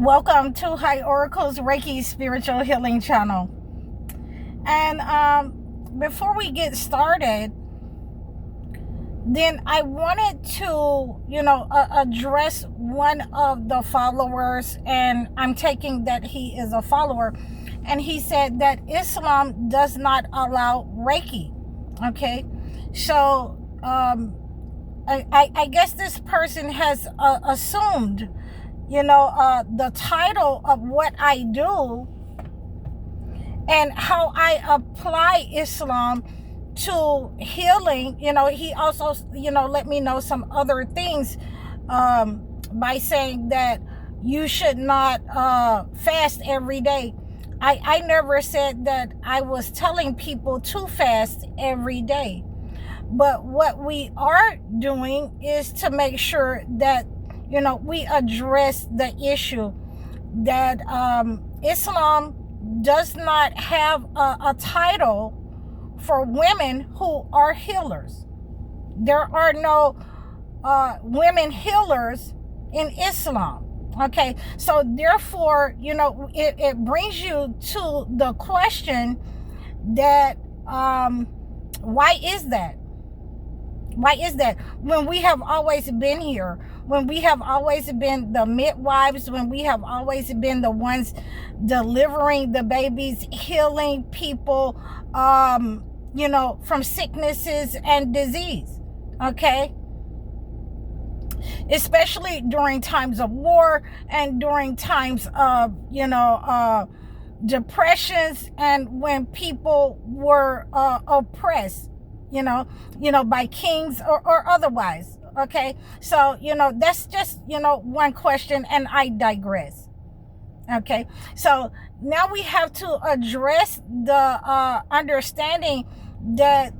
Welcome to High Oracles Reiki Spiritual Healing Channel. And before we get started, then I wanted to, address one of the followers, and I'm taking that he is a follower, and he said that Islam does not allow Reiki. Okay, so I guess this person has assumed, the title of what I do and how I apply Islam to healing. He also, let me know some other things by saying that you should not fast every day. I never said that I was telling people to fast every day. But what we are doing is to make sure that, we address the issue that Islam does not have a title for women who are healers. There are no women healers in Islam. Okay, so therefore, it brings you to the question that why is that? Why is that? When we have always been here, when we have always been the midwives, when we have always been the ones delivering the babies, healing people, from sicknesses and disease, okay? Especially during times of war and during times of, depressions, and when people were oppressed, by kings or otherwise. Okay, so that's just one question, and I digress. Okay, so now we have to address the understanding that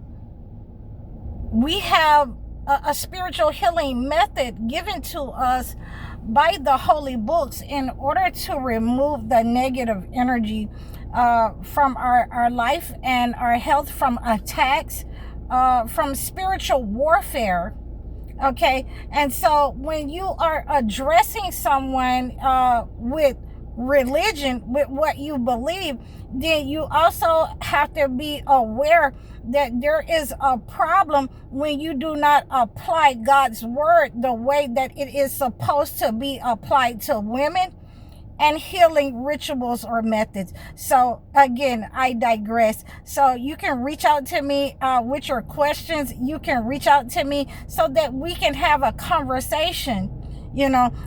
we have a spiritual healing method given to us by the holy books in order to remove the negative energy from our life and our health, from attacks, from spiritual warfare. Okay, and so when you are addressing someone with religion, with what you believe, then you also have to be aware that there is a problem when you do not apply God's word the way that it is supposed to be applied to women and healing rituals or methods. So again, I digress. So you can reach out to me with your questions. You can reach out to me so that we can have a conversation,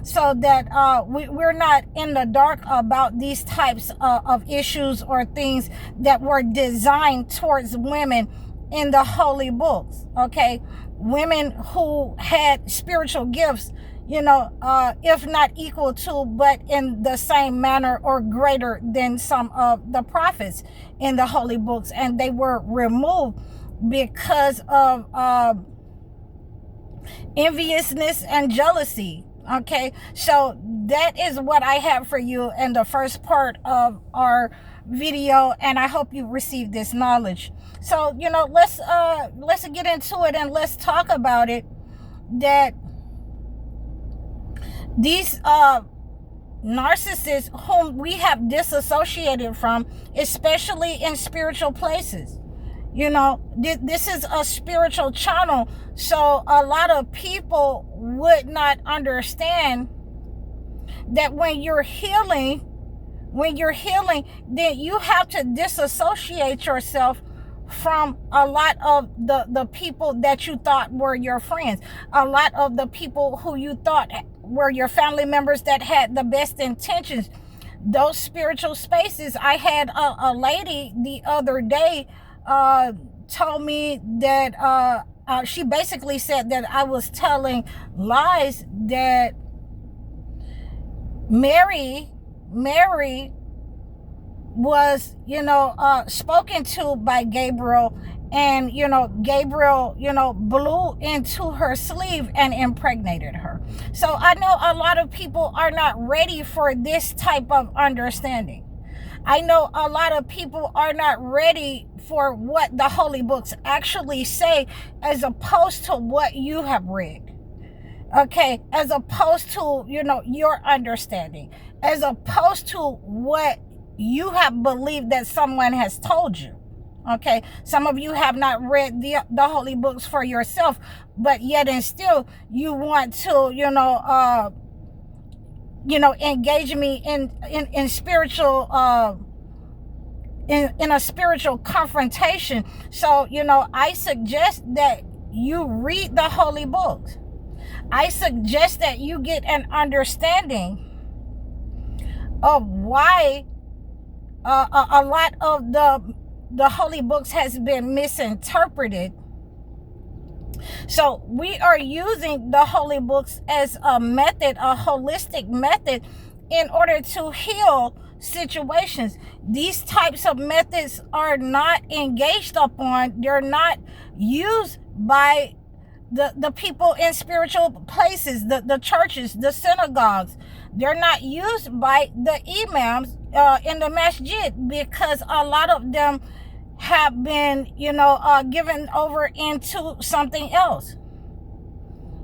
so that we're not in the dark about these types of issues or things that were designed towards women in the holy books. Okay, women who had spiritual gifts, if not equal to, but in the same manner or greater than some of the prophets in the holy books, and they were removed because of enviousness and jealousy. Okay, so that is what I have for you in the first part of our video, and I hope you receive this knowledge. So let's get into it, and let's talk about it. That these narcissists whom we have disassociated from, especially in spiritual places, this is a spiritual channel, so a lot of people would not understand that when you're healing, then you have to disassociate yourself from a lot of the people that you thought were your friends, a lot of the people who you thought were your family members that had the best intentions. Those spiritual spaces. I had a lady the other day told me that she basically said that I was telling lies, that Mary was spoken to by Gabriel, and Gabriel blew into her sleeve and impregnated her. So I know a lot of people are not ready for this type of understanding. I know a lot of people are not ready for what the holy books actually say, as opposed to what you have read. Okay, as opposed to your understanding, as opposed to what you have believed that someone has told you. Okay, some of you have not read the holy books for yourself, but yet and still you want to, engage me in spiritual, in a spiritual confrontation. So, I suggest that you read the holy books. I suggest that you get an understanding of why a lot of the holy books has been misinterpreted. So we are using the holy books as a method, a holistic method, in order to heal situations. These types of methods are not engaged upon. They're not used by the people in spiritual places, the churches, the synagogues. They're not used by the imams in the masjid, because a lot of them have been, given over into something else.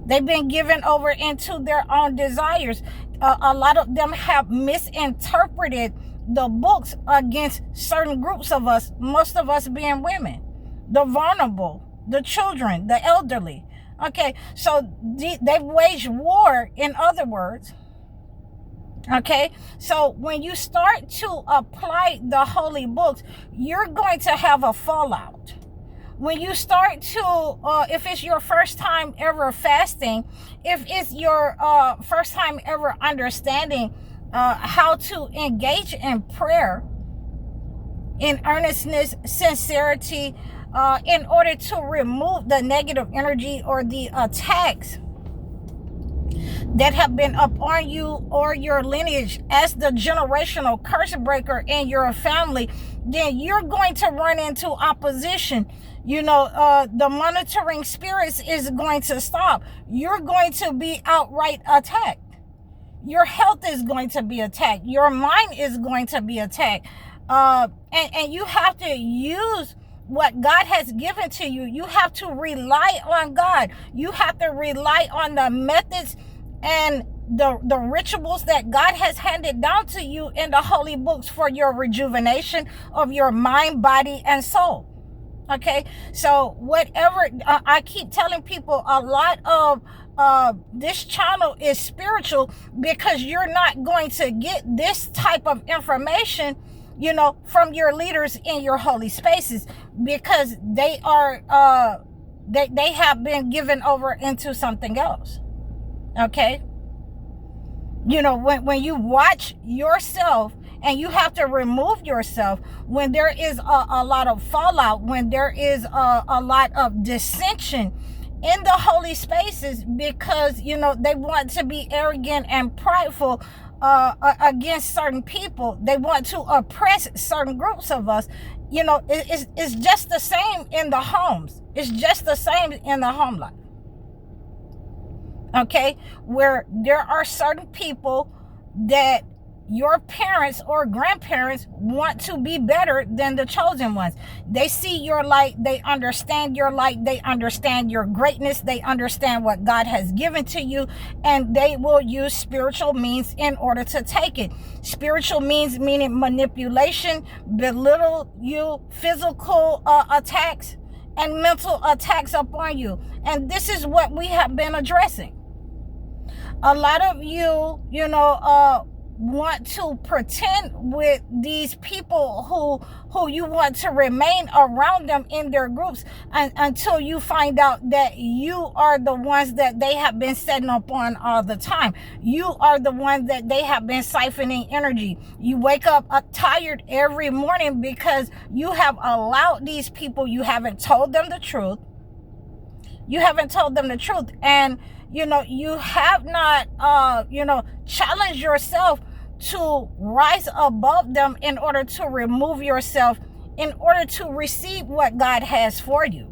They've been given over into their own desires. A lot of them have misinterpreted the books against certain groups of us, most of us being women, the vulnerable, the children, the elderly. Okay, so they've waged war, in other words. Okay, so when you start to apply the holy books, you're going to have a fallout. When you start to, if it's your first time ever fasting, if it's your first time ever understanding how to engage in prayer, in earnestness, sincerity, in order to remove the negative energy or the attacks that have been upon you or your lineage as the generational curse breaker in your family, then you're going to run into opposition. The monitoring spirits is going to stop. You're going to be outright attacked. Your health is going to be attacked. Your mind is going to be attacked. And you have to use what God has given to you. You have to rely on God. You have to rely on the methods and the rituals that God has handed down to you in the holy books for your rejuvenation of your mind, body, and soul. Okay, so whatever, I keep telling people, a lot of this channel is spiritual, because you're not going to get this type of information, from your leaders in your holy spaces, because they are they have been given over into something else. Okay, when you watch yourself and you have to remove yourself, when there is a lot of fallout, when there is a lot of dissension in the holy spaces, because they want to be arrogant and prideful against certain people, they want to oppress certain groups of us. It's just the same in the homes. It's just the same in the home life. Okay, where there are certain people that your parents or grandparents want to be better than the chosen ones. They see your light, they understand your light, they understand your greatness, they understand what God has given to you, and they will use spiritual means in order to take it. Spiritual means meaning manipulation, belittle you, physical attacks, and mental attacks upon you. And this is what we have been addressing. A lot of you, want to pretend with these people who you want to remain around them in their groups, until you find out that you are the ones that they have been setting up on all the time. You are the ones that they have been siphoning energy. You wake up tired every morning because you have allowed these people, you haven't told them the truth. You haven't told them the truth. And you have not challenged yourself to rise above them in order to remove yourself, in order to receive what God has for you.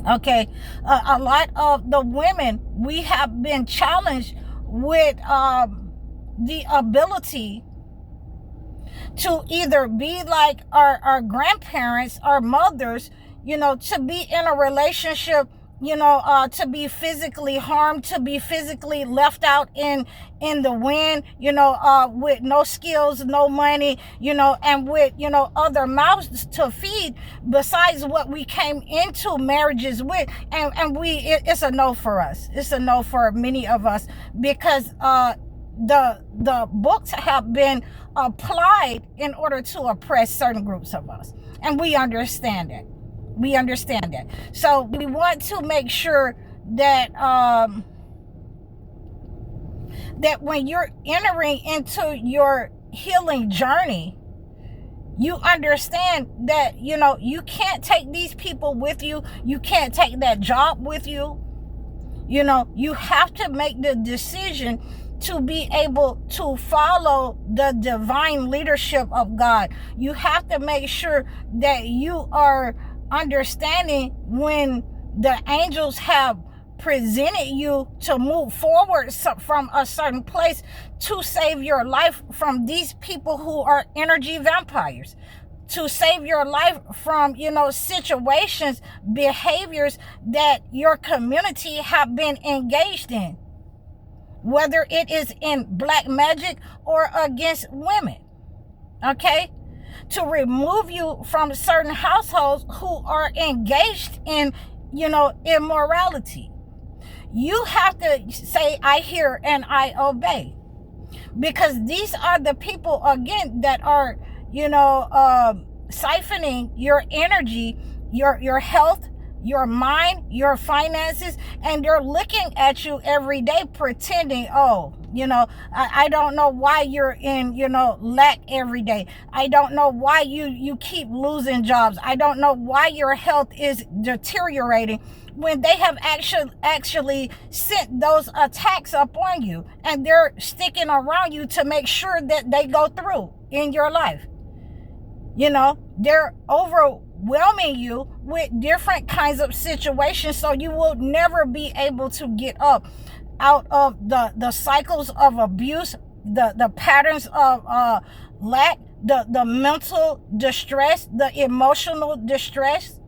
Okay, a lot of the women, we have been challenged with the ability to either be like our grandparents, our mothers, to be in a relationship to be physically harmed, to be physically left out in the wind, with no skills, no money, and with, other mouths to feed besides what we came into marriages with. And it's a no for us. It's a no for many of us, because the books have been applied in order to oppress certain groups of us, and we understand it. We understand that. So we want to make sure that that when you're entering into your healing journey, you understand that, you can't take these people with you. You can't take that job with you. You have to make the decision to be able to follow the divine leadership of God. You have to make sure that you are understanding when the angels have presented you to move forward from a certain place to save your life from these people who are energy vampires, to save your life from, situations, behaviors that your community have been engaged in, whether it is in black magic or against women, okay? To remove you from certain households who are engaged in, immorality. You have to say, I hear and I obey. Because these are the people, again, that are, siphoning your energy, your health, your mind, your finances, and they're looking at you every day pretending, I don't know why you're in, lack every day. I don't know why you keep losing jobs. I don't know why your health is deteriorating, when they have actually sent those attacks up on you, and they're sticking around you to make sure that they go through in your life. They're overwhelming you with different kinds of situations, so you will never be able to get up out of the cycles of abuse, the patterns of lack, the mental distress, the emotional distress.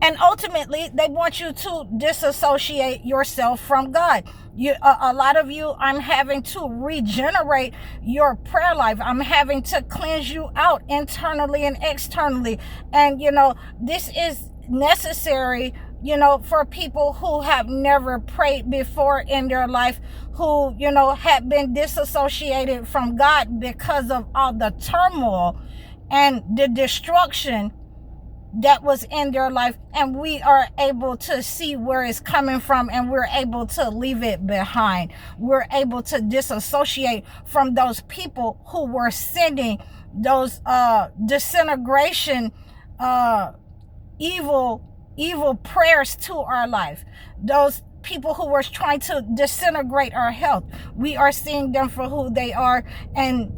And ultimately, they want you to disassociate yourself from God. A lot of you, I'm having to regenerate your prayer life. I'm having to cleanse you out internally and externally. And, this is necessary, for people who have never prayed before in their life, who, had been disassociated from God because of all the turmoil and the destruction that was in their life, and we are able to see where it's coming from, and we're able to leave it behind. We're able to disassociate from those people who were sending those disintegration, evil prayers to our life. Those people who were trying to disintegrate our health, we are seeing them for who they are. And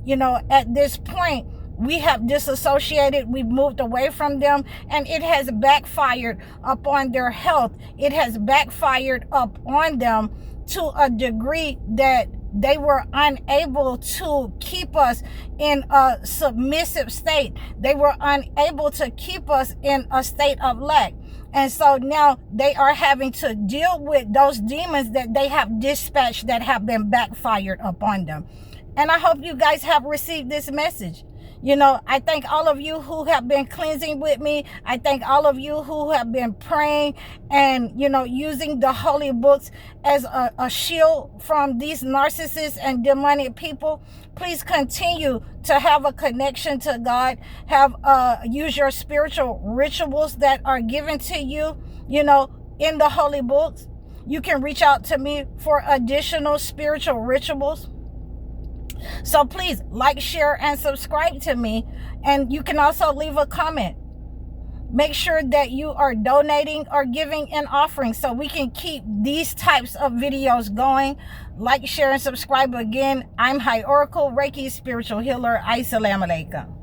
at this point, we have disassociated, we've moved away from them, and it has backfired upon their health. It has backfired upon them to a degree that they were unable to keep us in a submissive state. They were unable to keep us in a state of lack. And so now they are having to deal with those demons that they have dispatched that have been backfired upon them. And I hope you guys have received this message. I thank all of you who have been cleansing with me. I thank all of you who have been praying and, using the holy books as a shield from these narcissists and demonic people. Please continue to have a connection to God. Use your spiritual rituals that are given to you, in the holy books. You can reach out to me for additional spiritual rituals. So please like, share, and subscribe to me. And you can also leave a comment. Make sure that you are donating or giving an offering so we can keep these types of videos going. Like, share, and subscribe again. I'm High Oracle, Reiki spiritual healer. Assalamu alaikum.